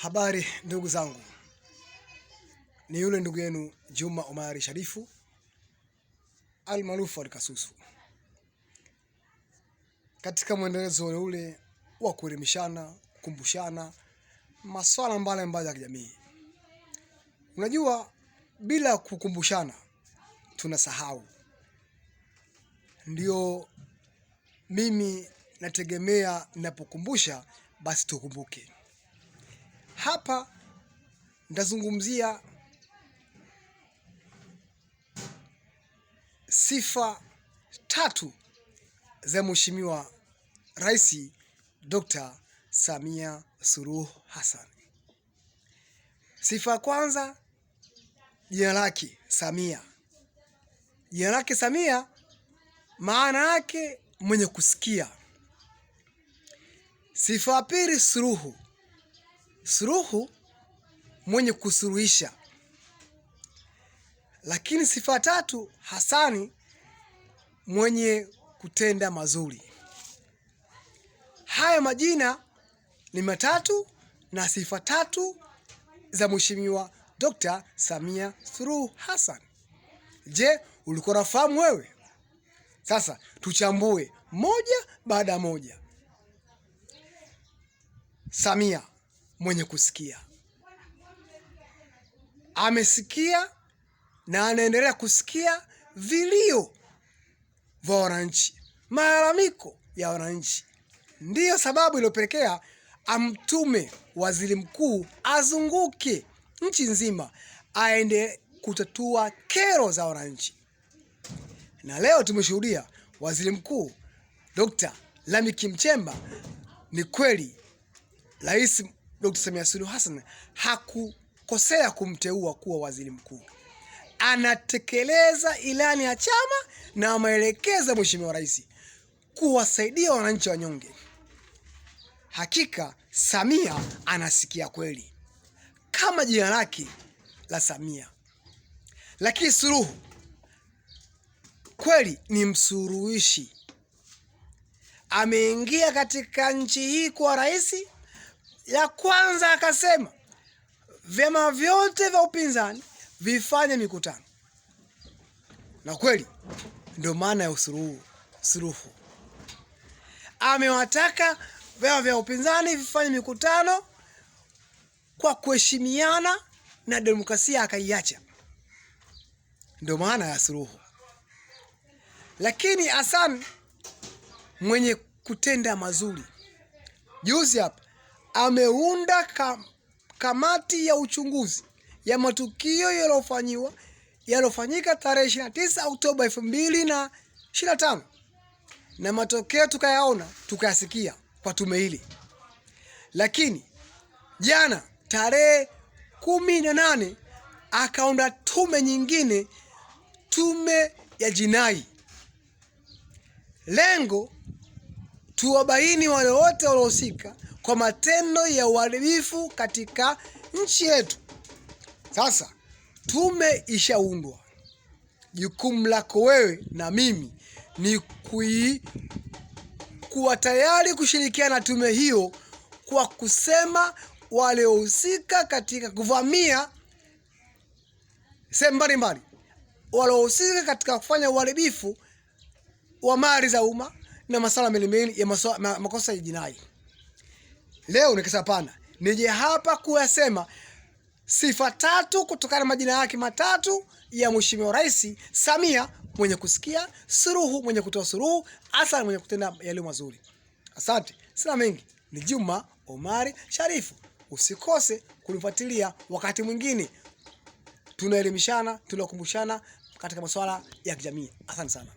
Habari ndugu zangu, ni yule ndugu yenu Juma Omari Sharifu almaarufu Alkasusu, katika mwendelezo ule wa kuelimishana, kukumbushana masuala mbalimbali ya kijamii. Unajua, bila kukumbushana tunasahau. Ndio mimi nategemea ninapokumbusha basi tukumbuke. Hapa nitazungumzia sifa 3 za Mheshimiwa Rais Dr. Samia Suluhu Hassan. Sifa ya kwanza, jina lake Samia. Jina lake Samia maana yake mwenye kusikia. Sifa ya pili, Suluhu. Suluhu mwenye kusuluhisha. Lakini sifa ya tatu, Hassani mwenye kutenda mazuri. Haya majina ni matatu na sifa 3 za Mheshimiwa Dr. Samia Suluhu Hassan. Je, ulikuwa unafahamu wewe? Sasa tuchambue moja baada ya moja. Samia mwenye kusikia. Amesikia na anaendelea kusikia vilio vya wananchi, malalamiko ya wananchi. Ndiyo sababu iliyopelekea amtume waziri mkuu azunguke nchi nzima aende kutatua kero za wananchi. Na leo tumeshuhudia waziri mkuu Dr. Lameki Nchemba. Ni kweli Rais Dr. Samia Suluhu Hassan hakukosea kumteua kuwa waziri mkuu. Anatekeleza ilani ya chama na maelekezo Mheshimiwa Rais kuwasaidia wananchi wanyonge. Hakika Samia anasikia kweli kama jina lake la Samia. Lakini Suluhu kweli ni msuluhishi. Ameingia katika nchi hii kwa rais. Ya kwanza akasema vyama vyote vya upinzani vifanye mikutano. Na kweli ndio maana ya Suluhu. Amewataka vyama vya upinzani vifanye mikutano kwa kuheshimiana na demokrasia akaiacha. Ndio maana ya Suluhu. Lakini Hassan mwenye kutenda mazuri. Juzi hapa ameunda kamati ya uchunguzi ya matukio yaliyofanyika tarehe 29 Oktoba 2025. Na matokeo tukayaona, tukayasikia kwa tume hili. Lakini jana tarehe 18 akaunda tume nyingine, tume ya jinai. Lengo tuwabaini wale wote waliohusika kwa matendo ya uhalifu katika nchi yetu. Sasa tume ishaundwa. Jukumu lako wewe na mimi ni kuwa tayari kushirikiana na tume hiyo kwa kusema waliohusika katika kuvamia sehemu mbalimbali, waliohusika katika kufanya uharibifu wa mali za umma na masuala mbalimbali ya makosa ya jinai. Leo nikisema pana nije hapa kuyasema sifa 3 kutokana na majina yake matatu ya Mheshimiwa Rais Samia mwenye kusikia, Suluhu mwenye kutoa suluhu, Hassan mwenye kutenda yaliyo mazuri. Asante. Sina mengi. Ni Juma Omari Sharifu. Usikose kunifuatilia wakati mwingine. Tunaelimishana, tunakumbushana katika masuala ya kijamii. Asante sana.